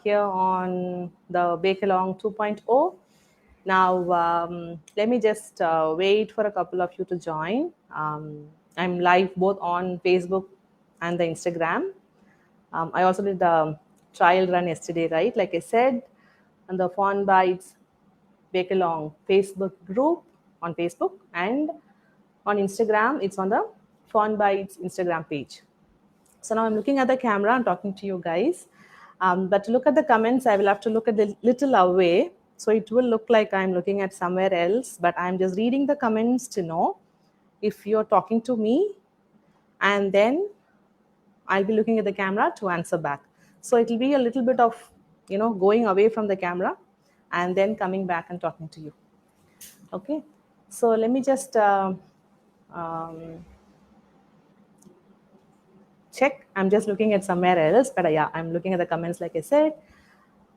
here on the Bake Along 2.0. Now, let me just wait for a couple of you to join. I'm live both on Facebook and the Instagram. I also did the trial run yesterday, right? Like I said, on the Fawn Bites Bake Along Facebook group on Facebook, and on Instagram, it's on the Fawn Bites Instagram page. So now I'm looking at the camera and talking to you guys. But to look at the comments, I will have to look at the little away. So it will look like I'm looking at somewhere else, but I'm just reading the comments to know if you're talking to me, and then I'll be looking at the camera to answer back. So it'll be a little bit of, going away from the camera and then coming back and talking to you. Okay. So let me just um, check. I'm just looking at somewhere else, but yeah, I'm looking at the comments like I said.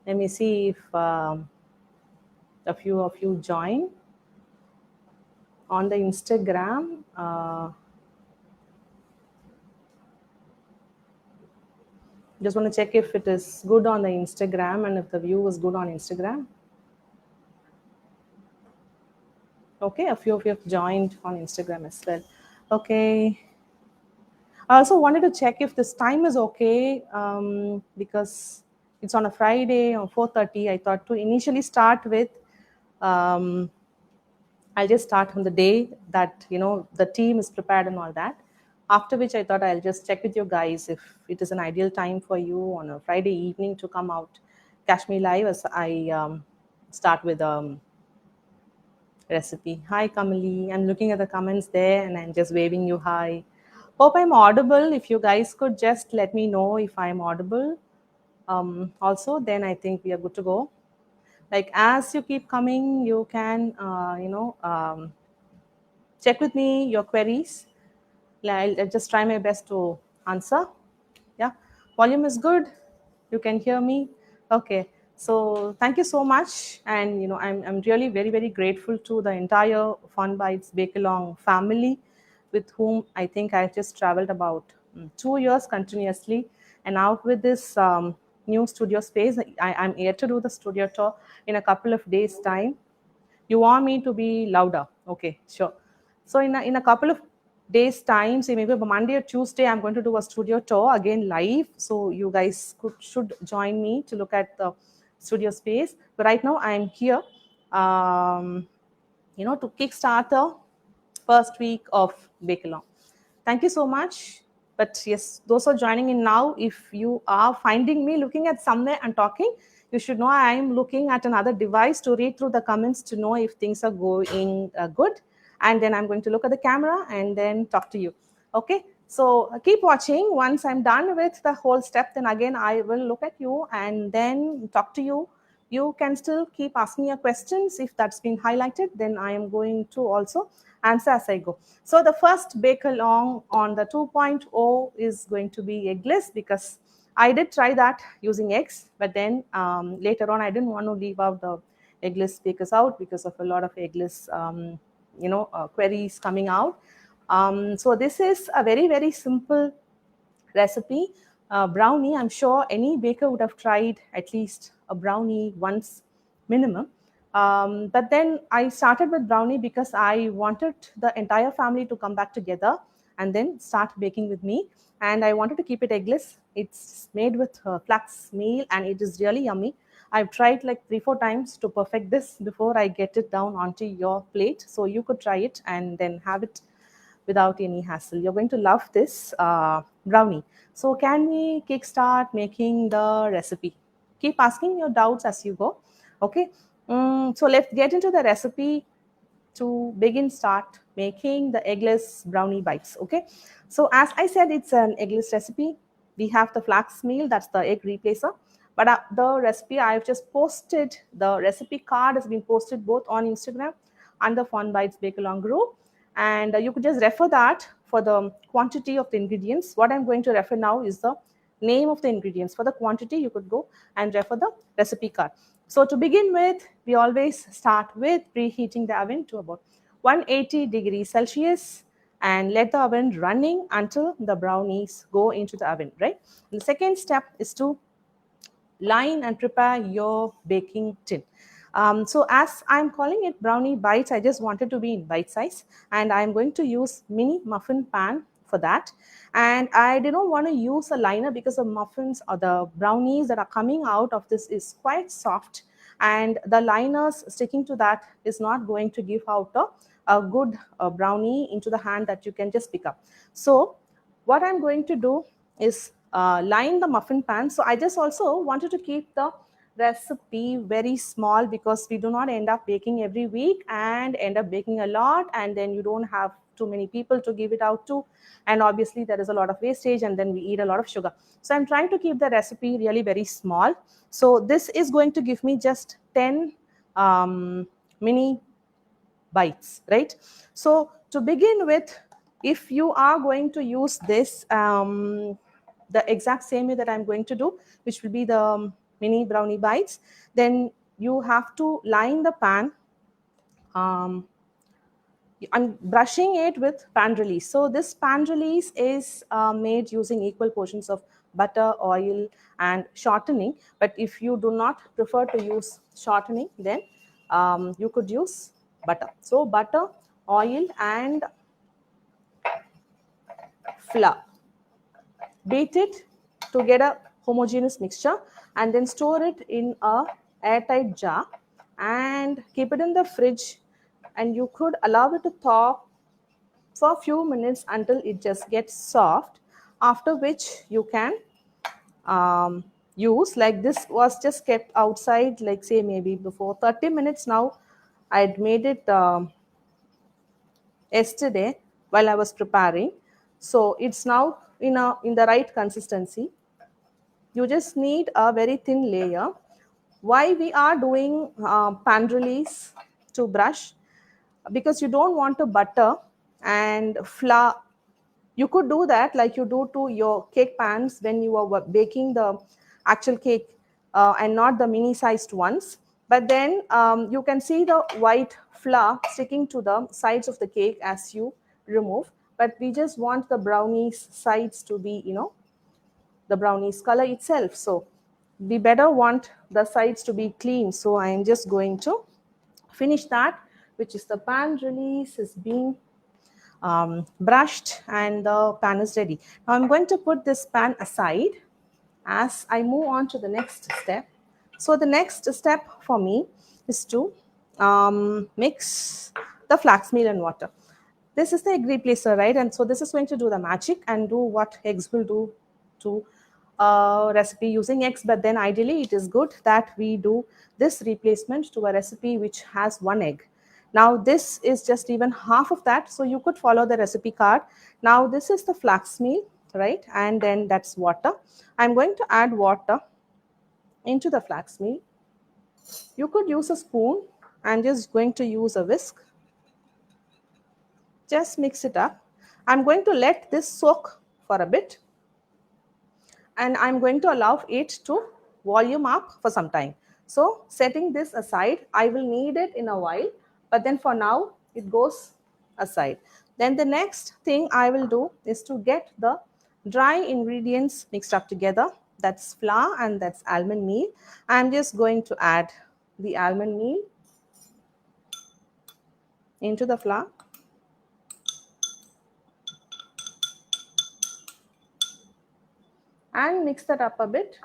Let me see if a few of you join on the Instagram. Just want to check if it is good on the Instagram and if the view is good on Instagram. Okay, a few of you have joined on Instagram as well. Okay. I also wanted to check if this time is okay, because it's on a Friday on 4:30. I thought to initially start with, um, I'll just start on the day that the team is prepared and all that. After which I thought I'll just check with you guys if it is an ideal time for you on a Friday evening to come out, catch me live as I start with recipe. Hi Kamali, I'm looking at the comments there and I'm just waving you hi. Hope I'm audible. If you guys could just let me know if I'm audible. Also, then I think we are good to go. Like as you keep coming, you can check with me your queries. I'll just try my best to answer. Yeah, volume is good. You can hear me. Okay. So thank you so much, and I'm really very grateful to the entire Fun Bites Bake Along family, with whom I think I've just traveled about 2 years continuously, and now with this new studio space, I'm here to do the studio tour in a couple of days' time. You want me to be louder? Okay, sure. So in a couple of days time, say maybe Monday or Tuesday, I'm going to do a studio tour again live, so you guys should join me to look at the studio space. But right now I'm here to kickstart the first week of Bake Along. Thank you so much. But yes, those who are joining in now, if you are finding me looking at somewhere and talking, you should know I am looking at another device to read through the comments to know if things are going good. And then I'm going to look at the camera and then talk to you. Okay, so keep watching. Once I'm done with the whole step, then again I will look at you and then talk to you. You can still keep asking your questions. If that's been highlighted, then I am going to also answer as I go. So the first bake along on the 2.0 is going to be eggless, because I did try that using eggs, but then later on I didn't want to leave out the eggless bakers out because of a lot of eggless queries coming out. So this is a very simple recipe. Brownie, I'm sure any baker would have tried at least a brownie once minimum. But then I started with brownie because I wanted the entire family to come back together and then start baking with me. And I wanted to keep it eggless. It's made with flax meal and it is really yummy. I've tried like 3-4 times to perfect this before I get it down onto your plate. So you could try it and then have it without any hassle. You're going to love this brownie. So can we kickstart making the recipe? Keep asking your doubts as you go. Okay. So let's get into the recipe to start making the eggless brownie bites. Okay. So as I said, it's an eggless recipe. We have the flax meal, that's the egg replacer. But the recipe I've just posted, the recipe card has been posted both on Instagram and the Fun Bites Bake Along group. And you could just refer that for the quantity of the ingredients. What I'm going to refer now is the name of the ingredients. For the quantity, you could go and refer the recipe card. So to begin with, we always start with preheating the oven to about 180 degrees Celsius and let the oven running until the brownies go into the oven, right? And the second step is to line and prepare your baking tin. So as I'm calling it brownie bites, I just wanted to be in bite size, and I'm going to use mini muffin pan for that. And I did not want to use a liner because the muffins or the brownies that are coming out of this is quite soft, and the liners sticking to that is not going to give out a good brownie into the hand that you can just pick up. So what I'm going to do is line the muffin pan. So I just also wanted to keep the recipe very small because we do not end up baking every week and end up baking a lot, and then you don't have too many people to give it out to, and obviously there is a lot of wastage, and then we eat a lot of sugar. So I'm trying to keep the recipe really very small. So this is going to give me just 10 mini bites, right? So to begin with, if you are going to use this the exact same way that I'm going to do, which will be the mini brownie bites, then you have to line the pan. I'm brushing it with pan release. So this pan release is made using equal portions of butter, oil, and shortening. But if you do not prefer to use shortening, then you could use butter. So butter, oil, and flour. Beat it to get a homogeneous mixture, and then store it in a airtight jar and keep it in the fridge. And you could allow it to thaw for a few minutes until it just gets soft, after which you can use, like this was just kept outside, like say maybe before 30 minutes now. I had made it yesterday while I was preparing, so it's now in the right consistency. You just need a very thin layer. Why we are doing pan release to brush? Because you don't want to butter and flour. You could do that like you do to your cake pans when you are baking the actual cake, and not the mini sized ones. But then you can see the white flour sticking to the sides of the cake as you remove. But we just want the brownies sides to be, the brownies color itself. So we better want the sides to be clean. So I am just going to finish that, which is the pan release is being brushed and the pan is ready. Now I'm going to put this pan aside as I move on to the next step. So the next step for me is to mix the flax meal and water. This is the egg replacer, right? And so this is going to do the magic and do what eggs will do to a recipe using eggs. But then ideally it is good that we do this replacement to a recipe which has one egg. Now this is just even half of that, so you could follow the recipe card. Now this is the flax meal, right? And then that's water. I'm going to add water into the flax meal. You could use a spoon. I'm just going to use a whisk. Just mix it up. I'm going to let this soak for a bit, and I'm going to allow it to volume up for some time. So setting this aside, I will need it in a while, but then for now it goes aside. Then the next thing I will do is to get the dry ingredients mixed up together. That's flour and that's almond meal. I'm just going to add the almond meal into the flour. And mix that up a bit.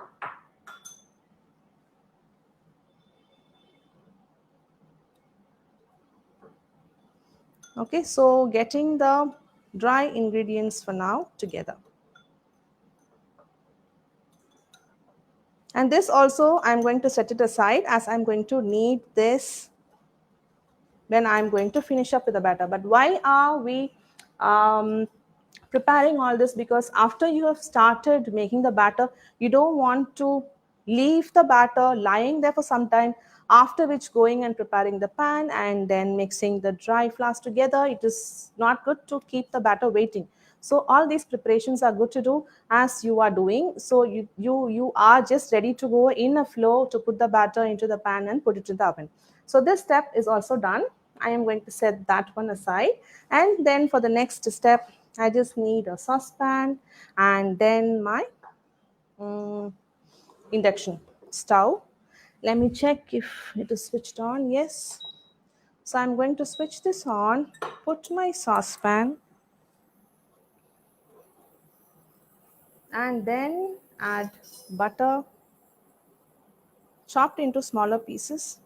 Okay, so getting the dry ingredients for now together. And this also I'm going to set it aside as I'm going to need this when I'm going to finish up with the batter. But why are we preparing all this? Because after you have started making the batter, you don't want to leave the batter lying there for some time, after which going and preparing the pan and then mixing the dry flours together. It is not good to keep the batter waiting. So all these preparations are good to do as you are doing. So you are just ready to go in a flow to put the batter into the pan and put it in the oven. So this step is also done. I am going to set that one aside. And then for the next step, I just need a saucepan and then my induction stove. Let me check if it is switched on. Yes. So I'm going to switch this on, put my saucepan, and then add butter chopped into smaller pieces.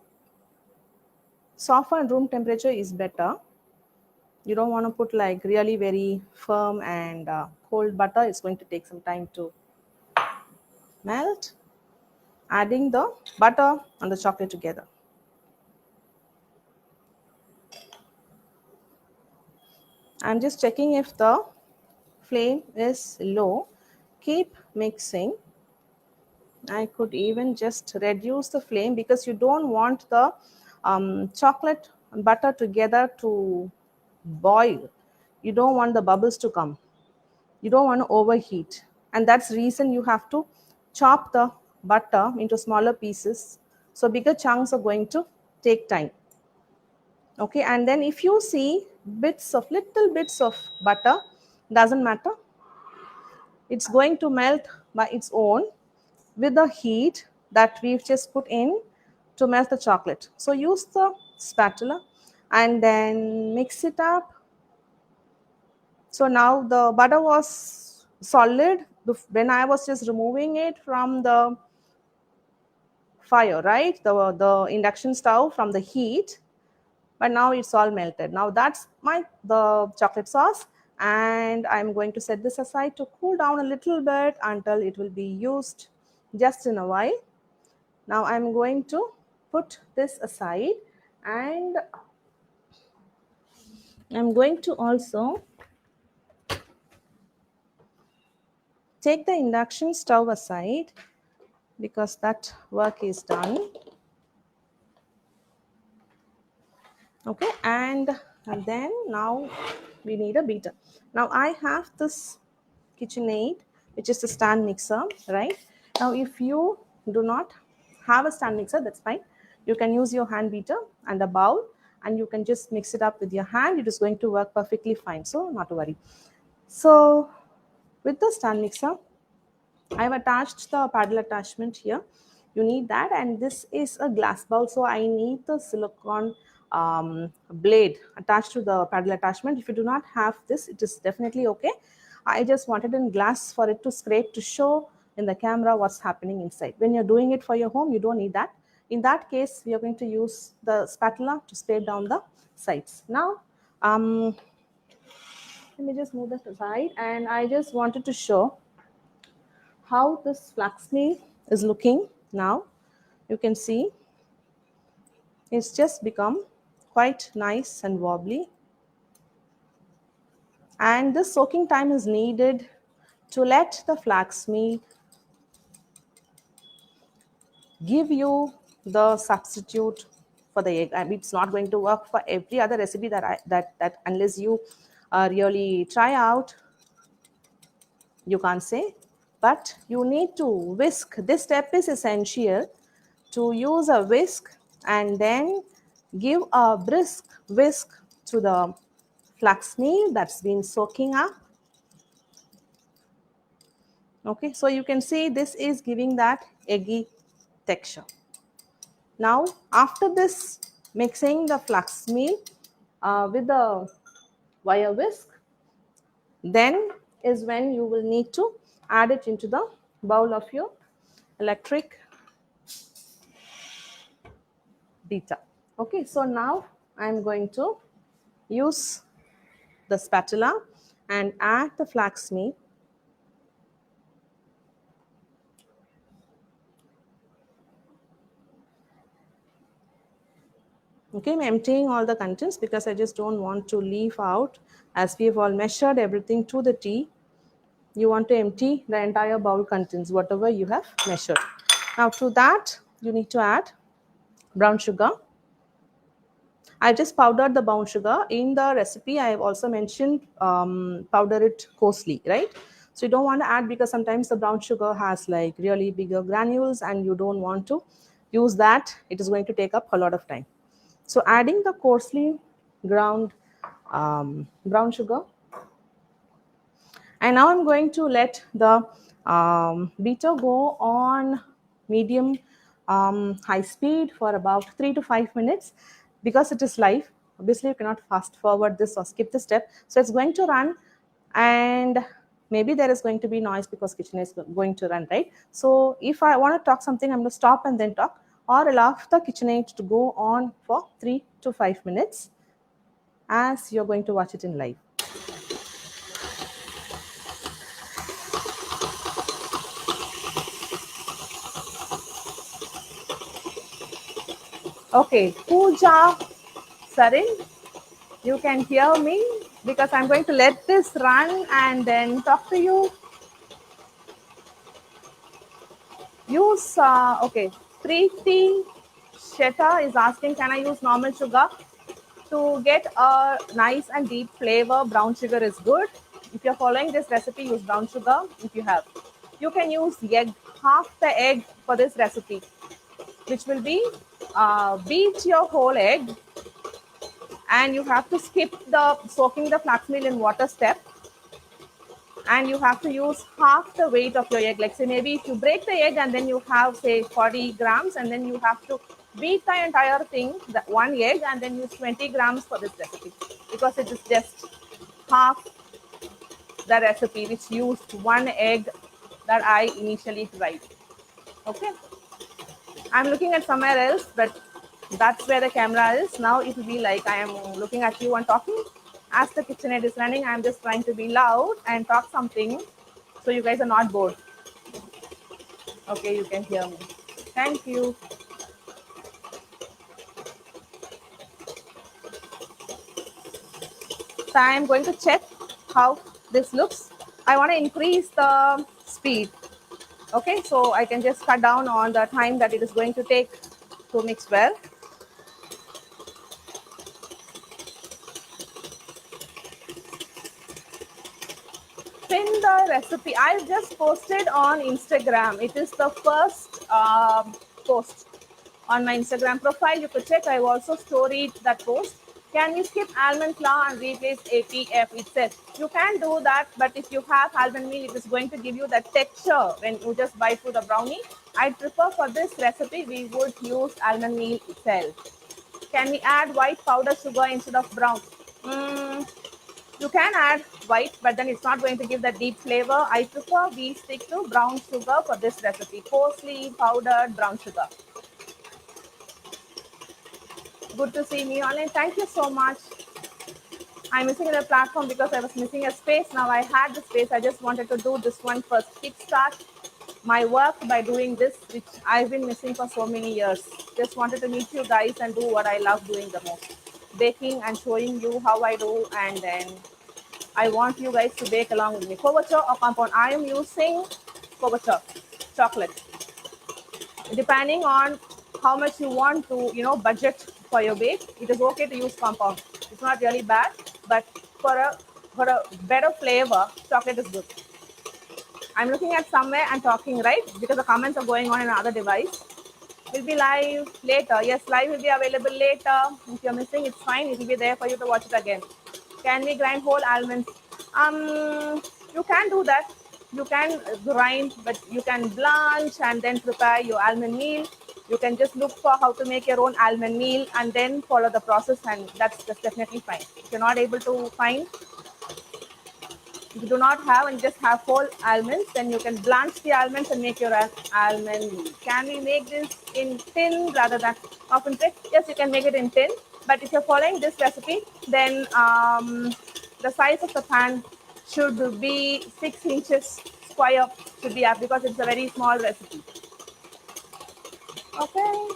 Soften room temperature is better. You don't want to put like really very firm and cold butter. It's going to take some time to melt. Adding the butter and the chocolate together. I'm just checking if the flame is low. Keep mixing. I could even just reduce the flame because you don't want the chocolate and butter together to boil. You don't want the bubbles to come. You don't want to overheat. And that's the reason you have to chop the butter into smaller pieces. So bigger chunks are going to take time. Okay, and then if you see little bits of butter, doesn't matter, it's going to melt by its own with the heat that we've just put in to melt the chocolate. So use the spatula and then mix it up. So now the butter was solid when I was just removing it from the fire, right? The induction stove from the heat, but now it's all melted. Now that's the chocolate sauce, and I'm going to set this aside to cool down a little bit until it will be used just in a while. Now I'm going to put this aside, and I'm going to also take the induction stove aside because that work is done. Okay, and then now we need a beater. Now I have this KitchenAid, which is the stand mixer, right? Now if you do not have a stand mixer, that's fine. You can use your hand beater and a bowl, and you can just mix it up with your hand. It is going to work perfectly fine, so not to worry. So with the stand mixer, I've attached the paddle attachment here. You need that, and this is a glass bowl, so I need the silicone blade attached to the paddle attachment. If you do not have this, it is definitely okay. I just wanted in glass for it to scrape to show in the camera what's happening inside. When you're doing it for your home, you don't need that. In that case, we are going to use the spatula to scrape down the sides. Now, let me just move this aside, and I just wanted to show how this flaxmeal is looking now. You can see it's just become quite nice and wobbly, and this soaking time is needed to let the flaxmeal give you the substitute for the egg. I mean, it's not going to work for every other recipe that unless you really try out, you can't say. But you need to whisk. This step is essential, to use a whisk and then give a brisk whisk to the flaxmeal that's been soaking up. Okay, so you can see this is giving that eggy texture. Now after this, mixing the flaxmeal with the wire whisk, then is when you will need to add it into the bowl of your electric beater. Okay, so now I'm going to use the spatula and add the flaxmeal. Okay, I'm emptying all the contents because I just don't want to leave out, as we have all measured everything to the T. You want to empty the entire bowl contents, whatever you have measured. Now to that, you need to add brown sugar. I just powdered the brown sugar. In the recipe, I have also mentioned powder it coarsely, right? So you don't want to add, because sometimes the brown sugar has like really bigger granules and you don't want to use that. It is going to take up a lot of time. So adding the coarsely ground brown sugar. And now I'm going to let the beater go on medium high speed for about 3 to 5 minutes. Because it is live, obviously you cannot fast forward this or skip the step, so it's going to run. And maybe there is going to be noise because kitchen is going to run, right? So if I want to talk something, I'm going to stop and then talk, or allow the KitchenAid to go on for 3 to 5 minutes as you're going to watch it in live. Okay, Pooja Sarin, you can hear me because I'm going to let this run and then talk to you. Use, okay, Preeti Sheta is asking, can I use normal sugar? To get a nice and deep flavor, brown sugar is good. If you're following this recipe, use brown sugar if you have. You can use egg, half the egg for this recipe, which will be beat your whole egg, and you have to skip the soaking the flax meal in water step, and you have to use half the weight of your egg. Like say maybe if you break the egg and then you have say 40 grams, and then you have to beat the entire thing, the one egg, and then use 20 grams for this recipe, because it is just half the recipe which used one egg that I initially tried. Okay, I'm looking at somewhere else, but that's where the camera is. Now it will be like I am looking at you and talking. As the KitchenAid is running, I'm just trying to be loud and talk something so you guys are not bored. Okay, you can hear me. Thank you. So I'm going to check how this looks. I want to increase the speed. Okay, so I can just cut down on the time that it is going to take to mix well. Pin the recipe. I just posted on Instagram. It is the first post on my Instagram profile. You could check. I've also storied that post. Can you skip almond flour and replace APF? It says you can do that, but if you have almond meal, it is going to give you that texture when you just bite through the brownie. I prefer for this recipe, we would use almond meal itself. Can we add white powder sugar instead of brown? You can add white, but then it's not going to give the deep flavor. I prefer we stick to brown sugar for this recipe. Coarsely powdered brown sugar. Good to see me online. Thank you so much. I'm missing the platform because I was missing a space. Now I had the space. I just wanted to do this one first. Kickstart my work by doing this, which I've been missing for so many years. Just wanted to meet you guys and do what I love doing the most. Baking and showing you how I do, and then I want you guys to bake along with me. Couverture or compound? I am using couverture, chocolate. Depending on how much you want to, budget for your bake, it is okay to use compound. It's not really bad, but for a better flavor, chocolate is good. I'm looking at somewhere and talking, right? Because the comments are going on in another device. Will be live later. Yes, live will be available later. If you're missing, it's fine. It will be there for you to watch it again. Can we grind whole almonds? You can do that. You can grind, but you can blanch and then prepare your almond meal. You can just look for how to make your own almond meal and then follow the process, and that's definitely fine. If you're not able to find, if you do not have and just have whole almonds, then you can blanch the almonds and make your almond meal. Can we make this in tin rather than muffin tray? Yes, you can make it in tin. But if you're following this recipe, then the size of the pan should be 6 inches square, should be up, because it's a very small recipe. Okay.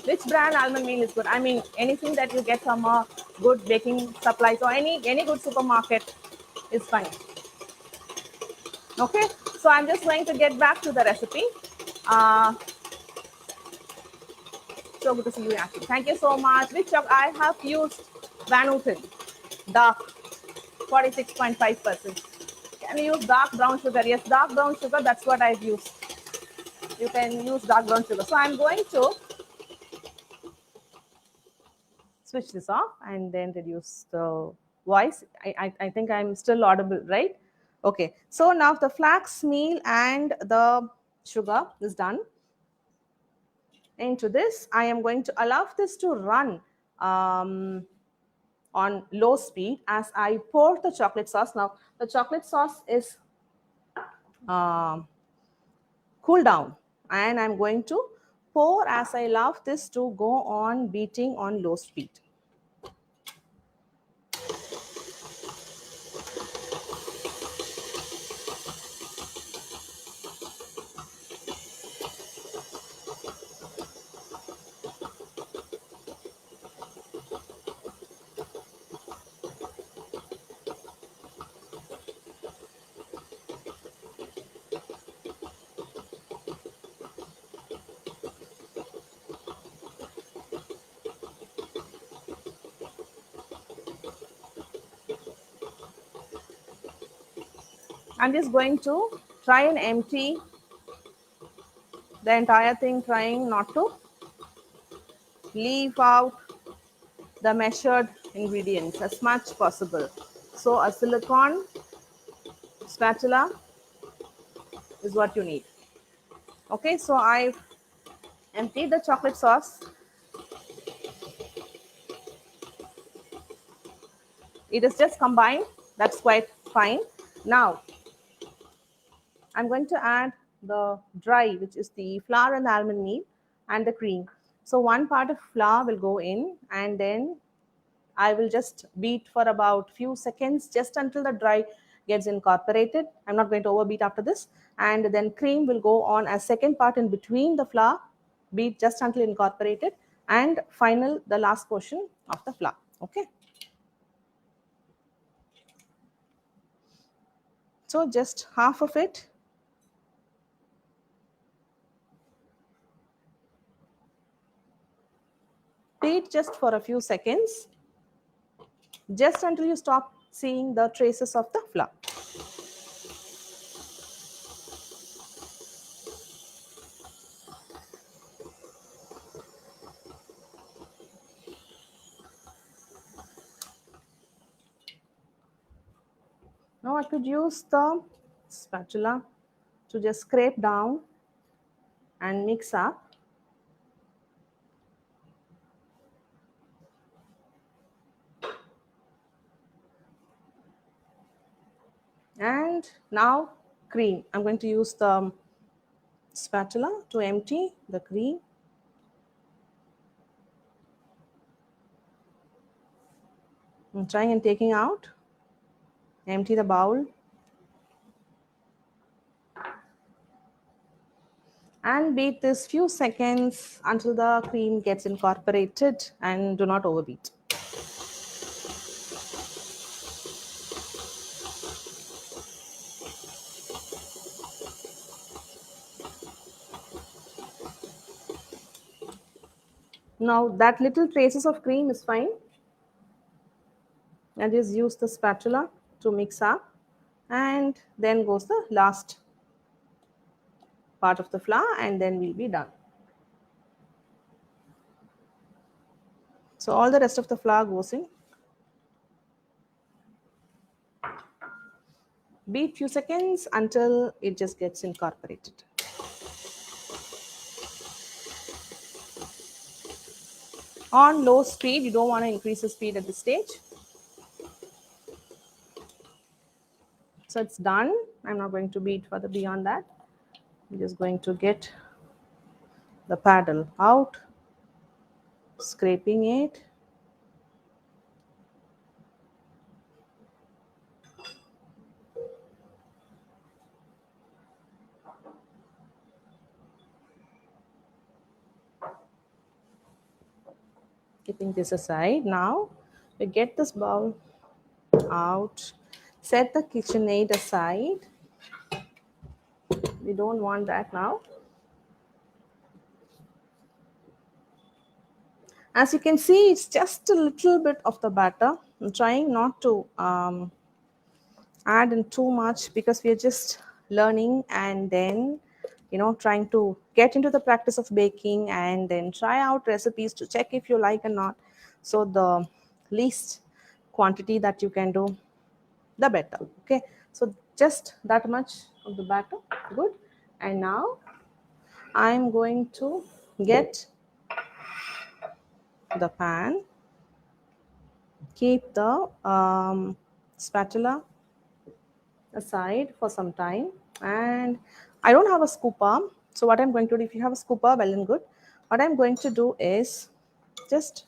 Which brand almond meal is good? I mean, anything that you get from a good baking supplies or any good supermarket is fine. Okay, so I'm just going to get back to the recipe. So good to see you, Ashley. Thank you so much. Which I have used Van Houten dark 46.5%. Can you use dark brown sugar? Yes, dark brown sugar, that's what I've used. You can use dark brown sugar. So I'm going to switch this off and then reduce the voice. I think I'm still audible, right? Okay, so now the flax meal and the sugar is done. into this. I am going to allow this to run on low speed as I pour the chocolate sauce. Now the chocolate sauce is cool down, and I'm going to pour as I allow this to go on beating on low speed. I'm just going to try and empty the entire thing, trying not to leave out the measured ingredients as much possible. So a silicone spatula is what you need. Okay, so I've emptied the chocolate sauce. It is just combined. That's quite fine. Now I'm going to add the dry, which is the flour and the almond meal and the cream. So one part of flour will go in, and then I will just beat for about few seconds just until the dry gets incorporated. I'm not going to overbeat after this. And then cream will go on as second part in between the flour, beat just until incorporated, and final, the last portion of the flour. Okay. So just half of it. Beat just for a few seconds, just until you stop seeing the traces of the flour. Now I could use the spatula to just scrape down and mix up. And now cream. I'm going to use the spatula to empty the cream. I'm trying and taking out. Empty the bowl. And beat this few seconds until the cream gets incorporated, and do not overbeat. Now that little traces of cream is fine. And just use the spatula to mix up, and then goes the last part of the flour, and then we'll be done. So all the rest of the flour goes in. Beat few seconds until it just gets incorporated. On low speed, you don't want to increase the speed at this stage. So it's done. I'm not going to beat further beyond that. I'm just going to get the paddle out, scraping it. Keeping this aside, now we get this bowl out, set the KitchenAid aside. We don't want that now. As you can see, it's just a little bit of the batter. I'm trying not to add in too much because we are just learning, and then trying to get into the practice of baking, and then try out recipes to check if you like or not. So the least quantity that you can do, the better. Okay, so just that much of the batter. Good. And now I'm going to get the pan, keep the spatula aside for some time, and I don't have a scooper, so what I'm going to do, if you have a scooper, well and good. What I'm going to do is just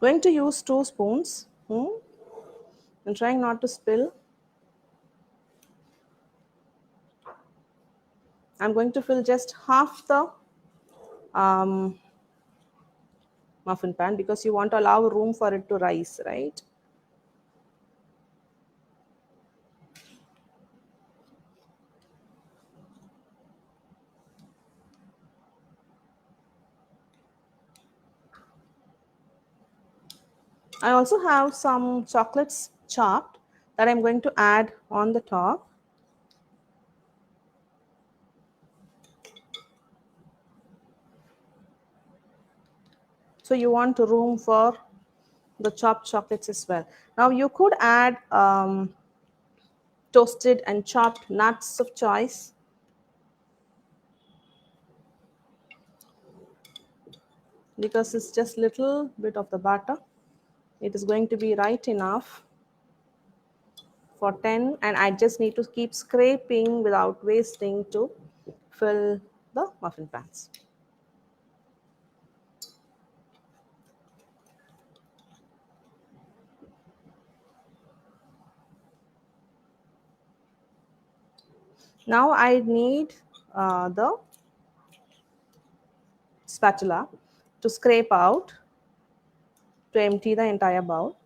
going to use 2 spoons. I'm trying not to spill. I'm going to fill just half the um, muffin pan, because you want to allow room for it to rise, right? I also have some chocolates chopped that I'm going to add on the top. So you want room for the chopped chocolates as well. Now you could add toasted and chopped nuts of choice. Because it's just little bit of the butter, it is going to be right enough for 10, and I just need to keep scraping without wasting to fill the muffin pans. Now I need the spatula to scrape out, to empty the entire bowl.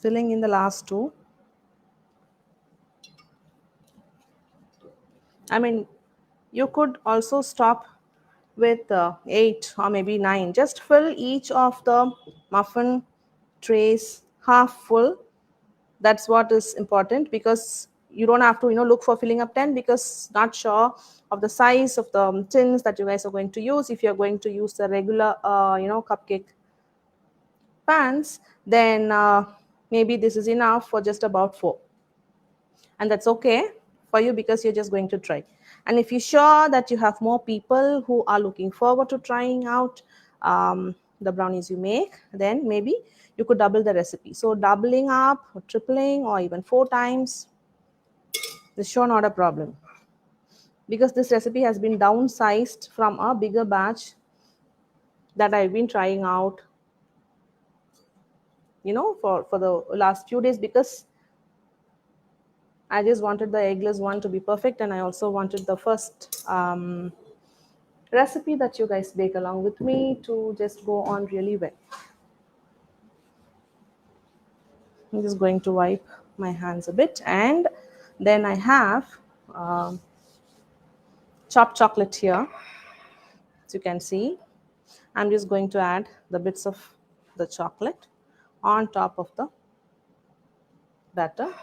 Filling in the last two. I mean, you could also stop with 8 or maybe 9. Just fill each of the muffin trays half full. That's what is important, because you don't have to look for filling up 10, because not sure of the size of the tins that you guys are going to use. If you're going to use the regular cupcake pans, then maybe this is enough for just about 4, and that's okay for you, because you're just going to try. And if you're sure that you have more people who are looking forward to trying out the brownies you make, then maybe you could double the recipe. So doubling up or tripling or even 4 times is sure not a problem, because this recipe has been downsized from a bigger batch that I've been trying out for the last few days, because I just wanted the eggless one to be perfect, and I also wanted the first recipe that you guys bake along with me to just go on really well. I'm just going to wipe my hands a bit, and then I have um, chopped chocolate here. As you can see, I'm just going to add the bits of the chocolate on top of the batter.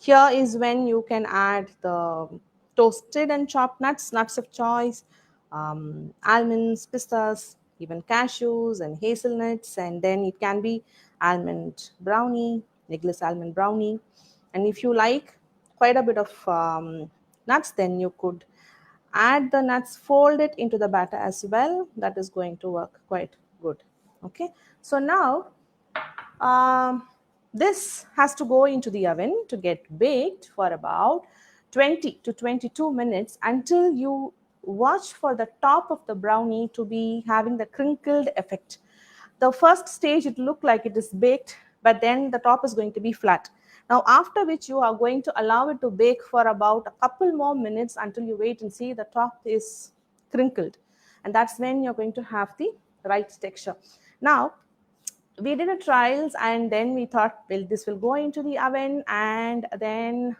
Here is when you can add the toasted and chopped nuts of choice, almonds, pistas, even cashews and hazelnuts, and then it can be almond brownie, Eggless almond brownie. And if you like quite a bit of nuts, then you could add the nuts, fold it into the batter as well. That is going to work quite good. Okay, so now um, this has to go into the oven to get baked for about 20 to 22 minutes, until you watch for the top of the brownie to be having the crinkled effect. The first stage, it look like it is baked, but then the top is going to be flat. Now, after which you are going to allow it to bake for about a couple more minutes, until you wait and see the top is crinkled. And that's when you're going to have the right texture. Now, we did a trials, and then we thought, well, this will go into the oven, and then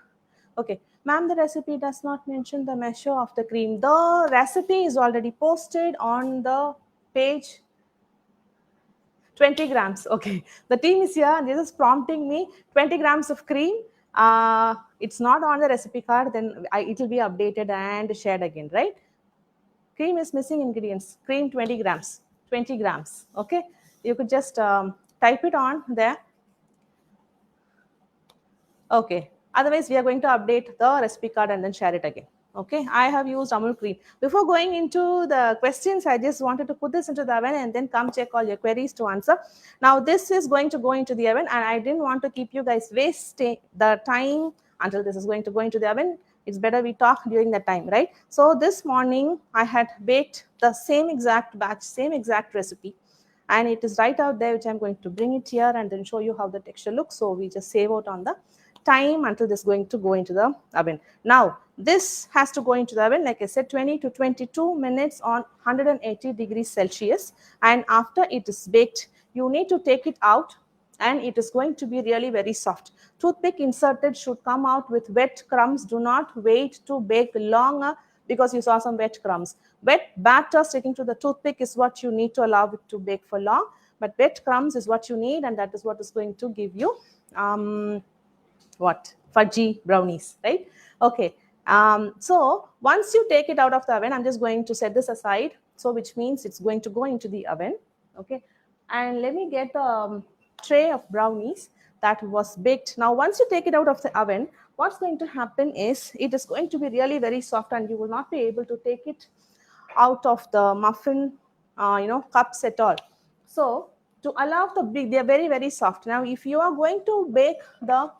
okay, Ma'am, the recipe does not mention the measure of the cream. The recipe is already posted on the page. 20 grams. Okay. The team is here and this is prompting me 20 grams of cream. It's not on the recipe card, then it will be updated and shared again, right? Cream is missing ingredients. Cream 20 grams. 20 grams. Okay. You could just type it on there. Okay. Otherwise, we are going to update the recipe card and then share it again. Okay. I have used Amul cream. Before going into the questions, I just wanted to put this into the oven and then come check all your queries to answer. Now, this is going to go into the oven and I didn't want to keep you guys wasting the time until this is going to go into the oven. It's better we talk during that time, right? So this morning, I had baked the same exact batch, same exact recipe. And it is right out there, which I'm going to bring it here and then show you how the texture looks. So we just save out on the time until this is going to go into the oven. Now, this has to go into the oven, like I said, 20 to 22 minutes on 180 degrees Celsius. And after it is baked, you need to take it out and it is going to be really very soft. Toothpick inserted should come out with wet crumbs. Do not wait to bake longer because you saw some wet crumbs. Wet batter sticking to the toothpick is what you need to allow it to bake for long. But wet crumbs is what you need, and that is what is going to give you fudgy brownies, right? Okay. So once you take it out of the oven, I'm just going to set this aside. So which means it's going to go into the oven. Okay. And let me get the tray of brownies that was baked. Now, once you take it out of the oven, what's going to happen is it is going to be really very soft and you will not be able to take it out of the muffin, cups at all. So to allow the big, they are very, very soft. Now, if you are going to bake the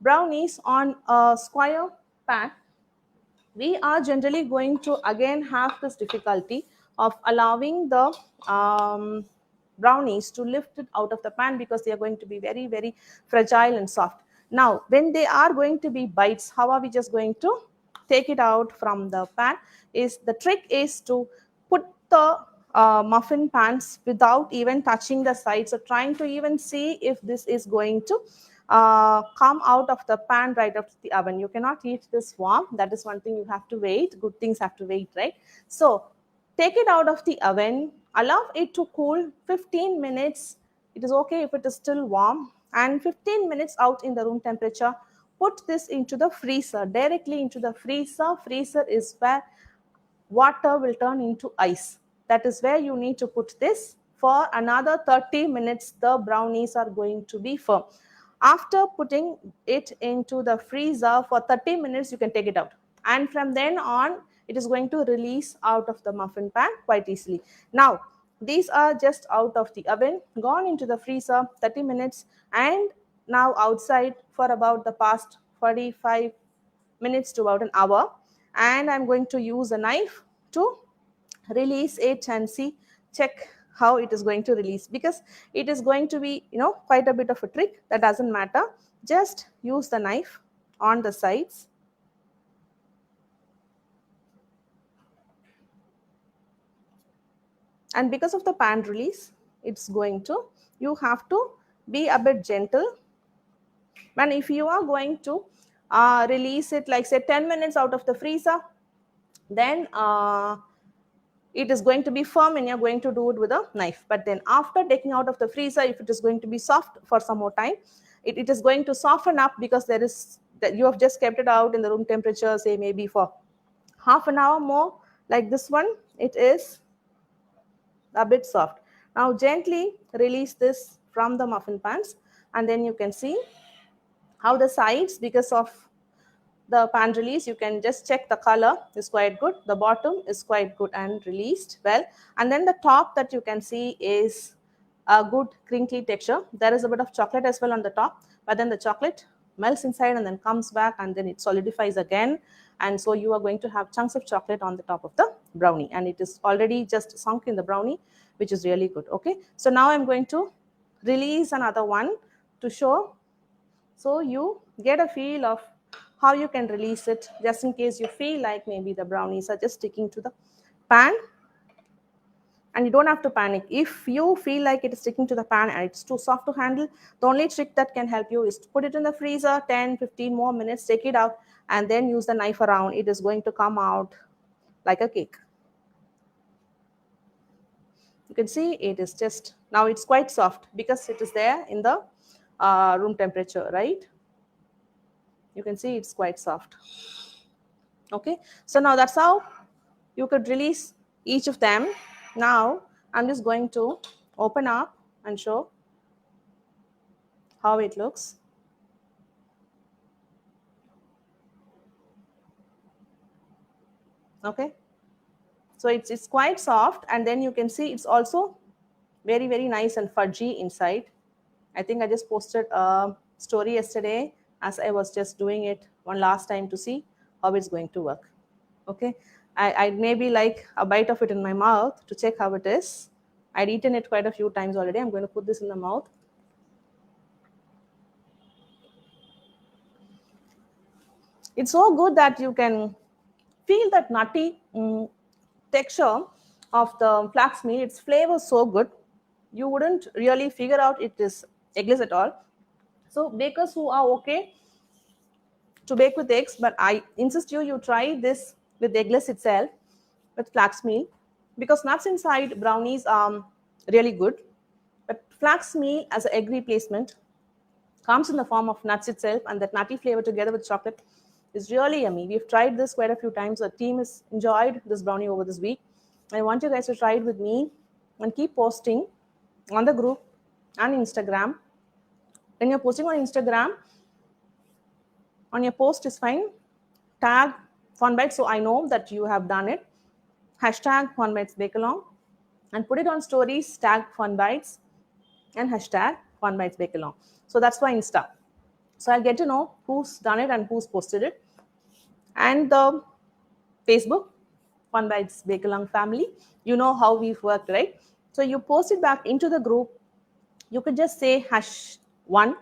brownies on a square pan, we are generally going to again have this difficulty of allowing the brownies to lift it out of the pan because they are going to be very, very fragile and soft. Now, when they are going to be bites, how are we just going to take it out from the pan? Is the trick is to put the muffin pans without even touching the sides or trying to even see if this is going to come out of the pan right after the oven. You cannot eat this warm. That is one thing you have to wait. Good things have to wait, right? So take it out of the oven, allow it to cool 15 minutes. It is okay if it is still warm, and 15 minutes out in the room temperature. Put this into the freezer, directly into the freezer. Freezer is where water will turn into ice. That is where you need to put this. For another 30 minutes, the brownies are going to be firm. After putting it into the freezer for 30 minutes, you can take it out. And from then on, it is going to release out of the muffin pan quite easily. Now, these are just out of the oven, gone into the freezer 30 minutes, and now outside for about the past 45 minutes to about an hour. And I'm going to use a knife to release it and see, check how it is going to release, because it is going to be quite a bit of a trick. That doesn't matter, just use the knife on the sides and because of the pan release, it's going to, you have to be a bit gentle. And if you are going to release it like say 10 minutes out of the freezer, then it is going to be firm and you're going to do it with a knife. But then after taking out of the freezer, if it is going to be soft for some more time, it is going to soften up because there is that you have just kept it out in the room temperature, say maybe for half an hour more. Like this one, it is a bit soft. Now gently release this from the muffin pans, and then you can see how the sides, because of the pan release, you can just check the color is quite good, the bottom is quite good and released well, and then the top that you can see is a good crinkly texture. There is a bit of chocolate as well on the top, but then the chocolate melts inside and then comes back and then it solidifies again, and so you are going to have chunks of chocolate on the top of the brownie, and it is already just sunk in the brownie, which is really good. Okay, so now I'm going to release another one to show, so you get a feel of how you can release it, just in case you feel like maybe the brownies are just sticking to the pan. And you don't have to panic. If you feel like it is sticking to the pan and it's too soft to handle, the only trick that can help you is to put it in the freezer 10-15 more minutes, take it out, and then use the knife around. It is going to come out like a cake. You can see it is just, now it's quite soft because it is there in the room temperature, right? You can see it's quite soft. Okay, so now that's how you could release each of them. Now I'm just going to open up and show how it looks. Okay, so it's quite soft, and then you can see it's also very nice and fudgy inside. I think I just posted a story yesterday as I was just doing it one last time to see how it's going to work. Okay, I maybe like a bite of it in my mouth to check how it is. I'd eaten it quite a few times already. I'm going to put this in the mouth. It's so good that you can feel that nutty texture of the flax meal. Its flavor is so good. You wouldn't really figure out it is eggless at all. So bakers who are okay to bake with eggs, but I insist you try this with eggless itself with flax meal, because nuts inside brownies are really good. But flax meal as an egg replacement comes in the form of nuts itself, and that nutty flavor together with chocolate is really yummy. We've tried this quite a few times. The team has enjoyed this brownie over this week. I want you guys to try it with me and keep posting on the group and Instagram. When you're posting on Instagram, on your post is fine. Tag FunBites so I know that you have done it. Hashtag FunBites Bake Along, and put it on stories. Tag FunBites and hashtag FunBites Bake Along. So that's for Insta. So I'll get to know who's done it and who's posted it. And the Facebook, Fun Bites Bake Along family, you know how we've worked, right? So you post it back into the group. You could just say #1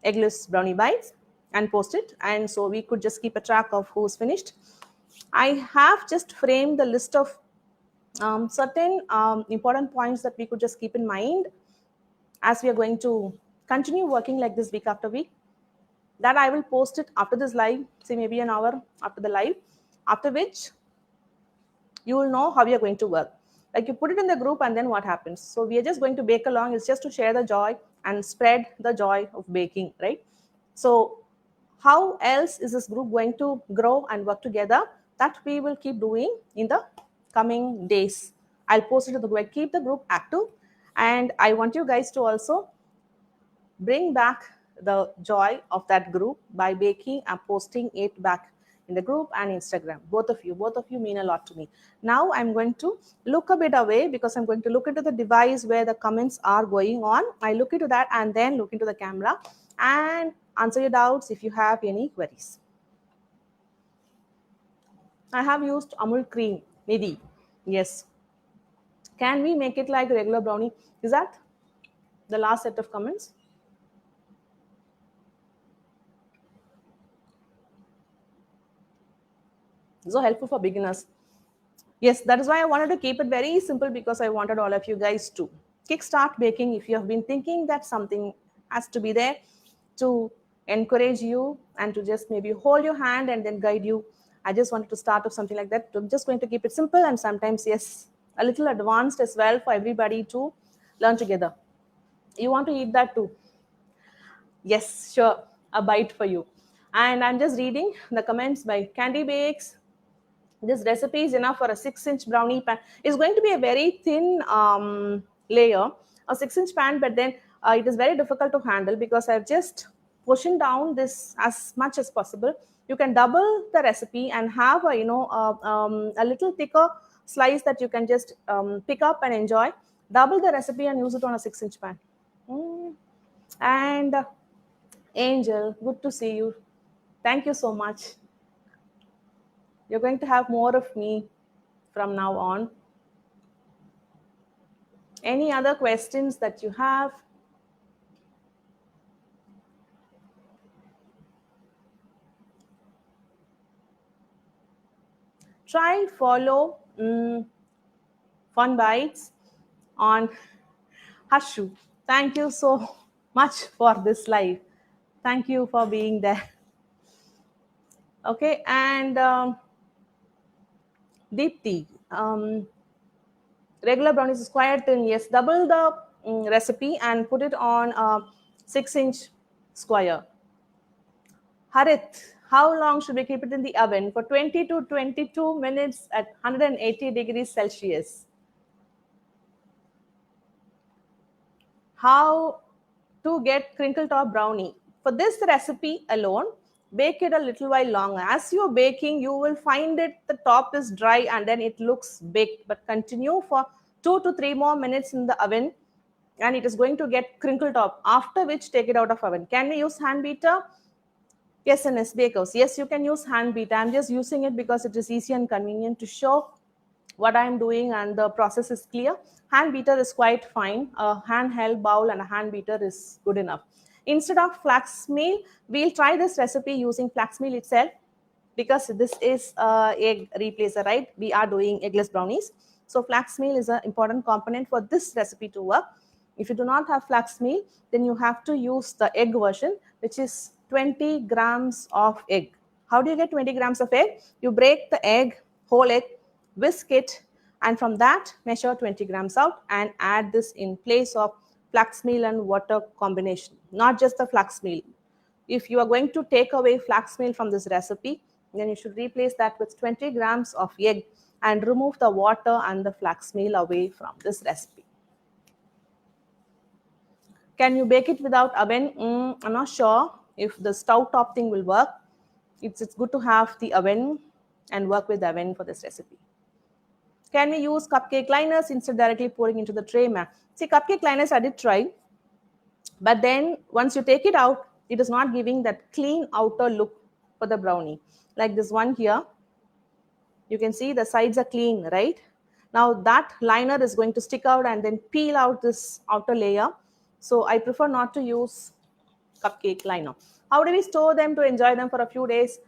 eggless brownie bites and post it. And so we could just keep a track of who's finished. I have just framed the list of certain important points that we could just keep in mind as we are going to continue working like this week after week. That I will post it after this live, say maybe an hour after the live, after which you will know how you're going to work. Like you put it in the group and then what happens. So we are just going to bake along. It's just to share the joy and spread the joy of baking, right? So how else is this group going to grow and work together? That we will keep doing in the coming days. I'll post it to the group. I keep the group active, and I want you guys to also bring back the joy of that group by baking and posting it back in the group and Instagram. Both of you mean a lot to me. Now I'm going to look a bit away because I'm going to look into the device where the comments are going on. I look into that and then look into the camera and answer your doubts if you have any queries. I have used Amul cream, Nidhi. Yes. Can we make it like regular brownie? Is that the last set of comments? So helpful for beginners. Yes, that is why I wanted to keep it very simple, because I wanted all of you guys to kickstart baking. If you have been thinking that something has to be there to encourage you and to just maybe hold your hand and then guide you, I just wanted to start off something like that. I'm just going to keep it simple and sometimes, yes, a little advanced as well for everybody to learn together. You want to eat that too? Yes, sure. A bite for you. And I'm just reading the comments by Candy Bakes. This recipe is enough for a 6-inch brownie pan. It's going to be a very thin layer, a 6-inch pan, but then it is very difficult to handle because I've just pushing down this as much as possible. You can double the recipe and have a little thicker slice that you can just pick up and enjoy. Double the recipe and use it on a 6-inch pan. And Angel, good to see you. Thank you so much. You're going to have more of me from now on. Any other questions that you have? Try follow Fun Bites on Hashu. Thank you so much for this live. Thank you for being there. Okay, and Deepti, regular brownies is quite thin. Yes, double the recipe and put it on a 6-inch square. Harith, how long should we keep it in the oven? For 20 to 22 minutes at 180 degrees Celsius. How to get crinkle top brownie? For this recipe alone, bake it a little while longer. As you're baking, you will find it the top is dry and then it looks baked. But continue for 2 to 3 more minutes in the oven and it is going to get crinkle top. After which, take it out of oven. Can we use hand beater? Yes, and bakers. Yes, you can use hand beater. I'm just using it because it is easy and convenient to show what I'm doing and the process is clear. Hand beater is quite fine. A handheld bowl and a hand beater is good enough. Instead of flax meal, we'll try this recipe using flax meal itself because this is egg replacer, right? We are doing eggless brownies. So flax meal is an important component for this recipe to work. If you do not have flax meal, then you have to use the egg version, which is 20 grams of egg. How do you get 20 grams of egg? You break the egg, whole egg, whisk it, and from that measure 20 grams out and add this in place of flax meal and water combination, not just the flax meal. If you are going to take away flax meal from this recipe, then you should replace that with 20 grams of egg and remove the water and the flax meal away from this recipe. Can you bake it without oven? I'm not sure if the stove top thing will work. It's good to have the oven and work with the oven for this recipe. Can we use cupcake liners instead of directly pouring into the tray, ma'am? See, cupcake liners I did try, but then once you take it out, it is not giving that clean outer look for the brownie. Like this one here, you can see the sides are clean, right? Now that liner is going to stick out and then peel out this outer layer. So I prefer not to use cupcake liner. How do we store them to enjoy them for a few days?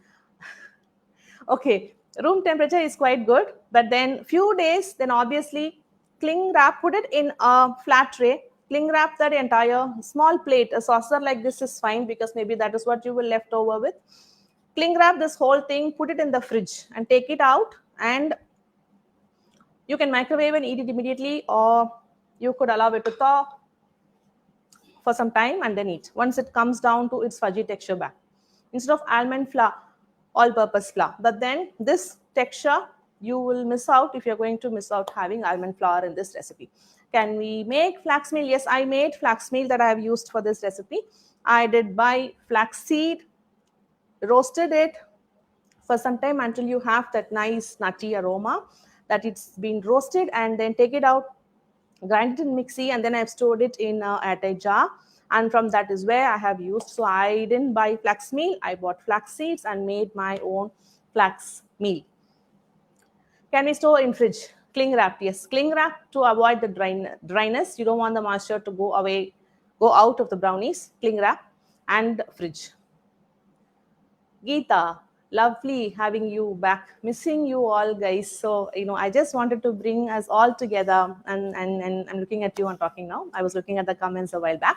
Okay, room temperature is quite good, but then few days, then obviously cling wrap, put it in a flat tray, cling wrap that entire small plate. A saucer like this is fine because maybe that is what you will left over with. Cling wrap this whole thing, put it in the fridge and take it out, and you can microwave and eat it immediately, or you could allow it to thaw for some time and then eat once it comes down to its fudgy texture back. Instead of almond flour, all-purpose flour. But then this texture you will miss out if you're going to miss out having almond flour in this recipe. Can we make flax meal? Yes, I made flax meal that I have used for this recipe. I did buy flax seed, roasted it for some time until you have that nice nutty aroma that it's been roasted, and then take it out, grind it in mixie, and then I've stored it in at a jar, and from that is where I have used. So I didn't buy flax meal, I bought flax seeds and made my own flax meal. Can we store in fridge? Cling wrap, yes, cling wrap to avoid the dryness. You don't want the moisture to go out of the brownies. Cling wrap and fridge. Geeta, lovely having you back. Missing you all, guys. So, I just wanted to bring us all together, and I'm looking at you and talking now. I was looking at the comments a while back.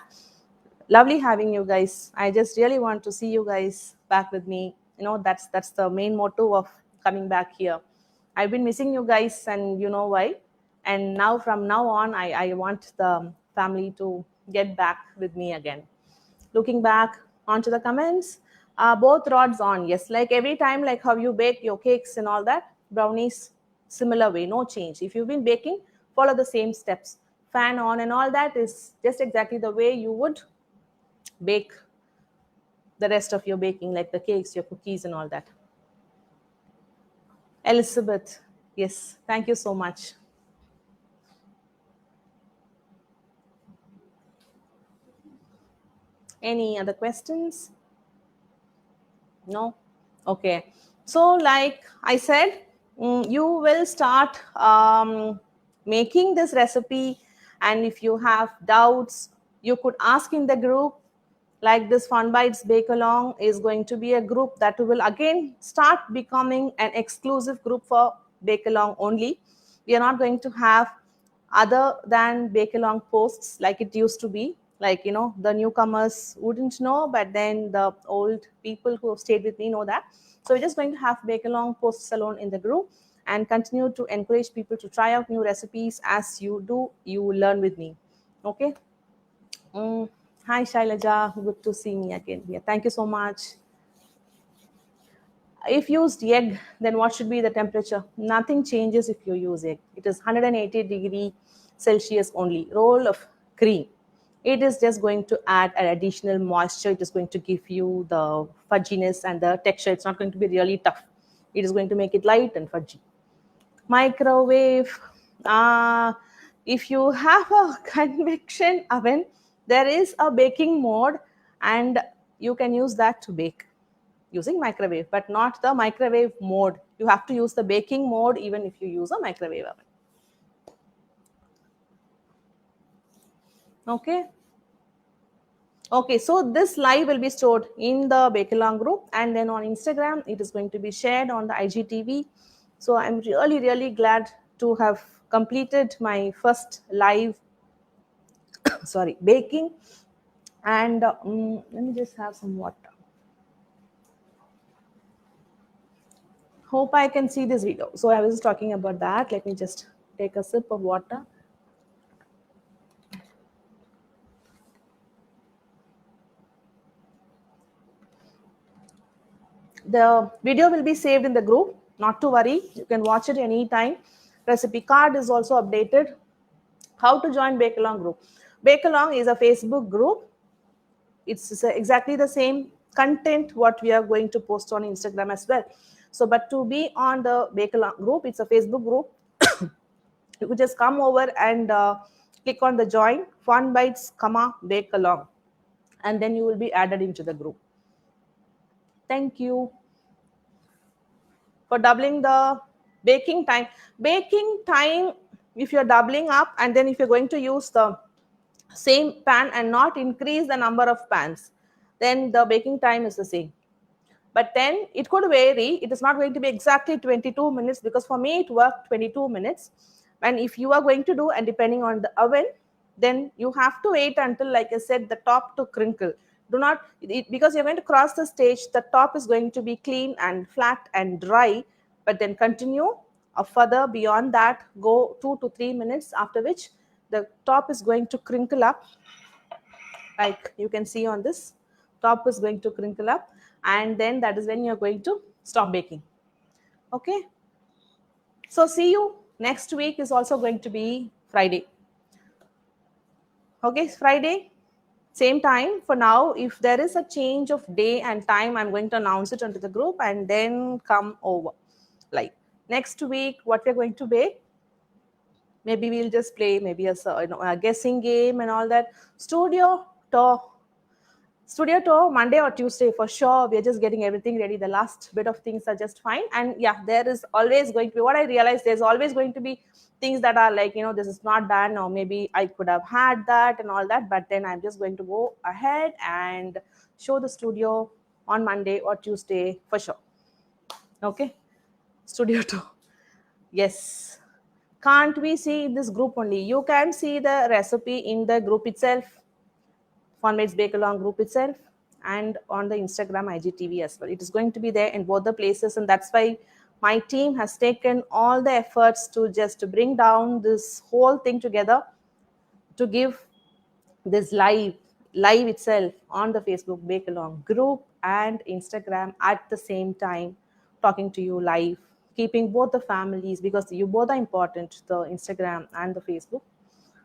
Lovely having you guys. I just really want to see you guys back with me. That's the main motto of coming back here. I've been missing you guys, and you know why. And now, from now on, I want the family to get back with me again. Looking back onto the comments, both rods on. Yes, like every time, like how you bake your cakes and all that, brownies, similar way, no change. If you've been baking, follow the same steps. Fan on and all that is just exactly the way you would bake the rest of your baking, like the cakes, your cookies and all that. Elizabeth, yes, thank you so much. Any other questions? No? Okay. So like I said, you will start making this recipe, and if you have doubts, you could ask in the group. Like this Fun Bites Bake Along is going to be a group that will again start becoming an exclusive group for Bake Along only. We are not going to have other than bake along posts like it used to be. Like, the newcomers wouldn't know, but then the old people who have stayed with me know that. So we're just going to have bake along posts alone in the group and continue to encourage people to try out new recipes. As you do, you will learn with me. Okay. Mm. Hi Shailaja, good to see me again here. Thank you so much. If used egg, then what should be the temperature? Nothing changes if you use egg. It is 180 degrees Celsius only. Roll of cream. It is just going to add an additional moisture. It is going to give you the fudginess and the texture. It's not going to be really tough. It is going to make it light and fudgy. Microwave. uh, if you have a convection oven, there is a baking mode, and you can use that to bake using microwave, but not the microwave mode. You have to use the baking mode even if you use a microwave oven. Okay. Okay, so this live will be stored in the Bake Along group, and then on Instagram it is going to be shared on the IGTV. So I'm really, really glad to have completed my first live sorry, baking. And let me just have some water. Hope I can see this video. So I was talking about that. Let me just take a sip of water. The video will be saved in the group, not to worry. You can watch it anytime. Recipe card is also updated. How to join Bake Along group? Bake Along is a Facebook group. It's exactly the same content what we are going to post on Instagram as well. So, but to be on the Bake Along group, it's a Facebook group. You could just come over and click on the join fun bites, comma, bake along, and then you will be added into the group. Thank you for doubling the baking time. Baking time, if you're doubling up, and then if you're going to use the same pan and not increase the number of pans, then the baking time is the same. But then it could vary. It is not going to be exactly 22 minutes, because for me it worked 22 minutes. And if you are going to do, and depending on the oven, then you have to wait until, like I said, the top to crinkle. Do not, because you're going to cross the stage, the top is going to be clean and flat and dry. But then continue further beyond that, go 2 to 3 minutes, after which the top is going to crinkle up, like you can see on this. Top is going to crinkle up, and then that is when you're going to stop baking. Okay, so see you next week. Is also going to be Friday. Okay, Friday, same time. For now, if there is a change of day and time, I'm going to announce it onto the group and then come over. Like next week, what we're going to bake, maybe we'll just play maybe a guessing game and all that. Studio tour Monday or Tuesday for sure. We're just getting everything ready. The last bit of things are just fine. And yeah, there is always going to be, what I realized, there's always going to be things that are like, this is not done, or maybe I could have had that and all that. But then I'm just going to go ahead and show the studio on Monday or Tuesday for sure. Okay, studio tour. Yes. Can't we see this group only? You can see the recipe in the group itself, Funmates Bake Along group itself, and on the Instagram IGTV as well. It is going to be there in both the places, and that's why my team has taken all the efforts to just bring down this whole thing together, to give this live itself on the Facebook Bake Along group and Instagram at the same time, talking to you live, keeping both the families, because you both are important, the Instagram and the Facebook.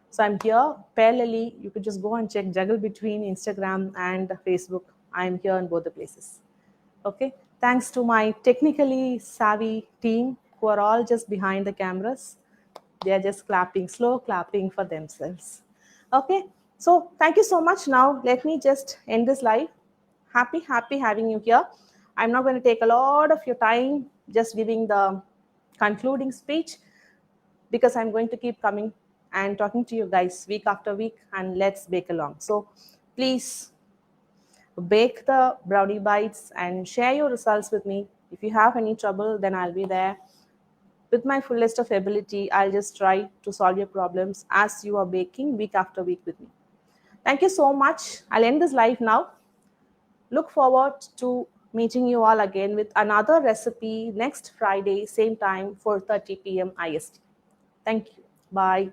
So I'm here parallelly. You could just go and check, juggle between Instagram and Facebook. I'm here in both the places. Okay. Thanks to my technically savvy team who are all just behind the cameras. They are just clapping, slow clapping for themselves. Okay. So thank you so much. Now let me just end this live. Happy having you here. I'm not going to take a lot of your time just giving the concluding speech, because I'm going to keep coming and talking to you guys week after week, and let's bake along. So please bake the brownie bites and share your results with me. If you have any trouble, then I'll be there. with my fullest of ability, I'll just try to solve your problems as you are baking week after week with me. Thank you so much. I'll end this live now. Look forward to meeting you all again with another recipe next Friday, same time, 4:30 p.m. IST. Thank you. Bye.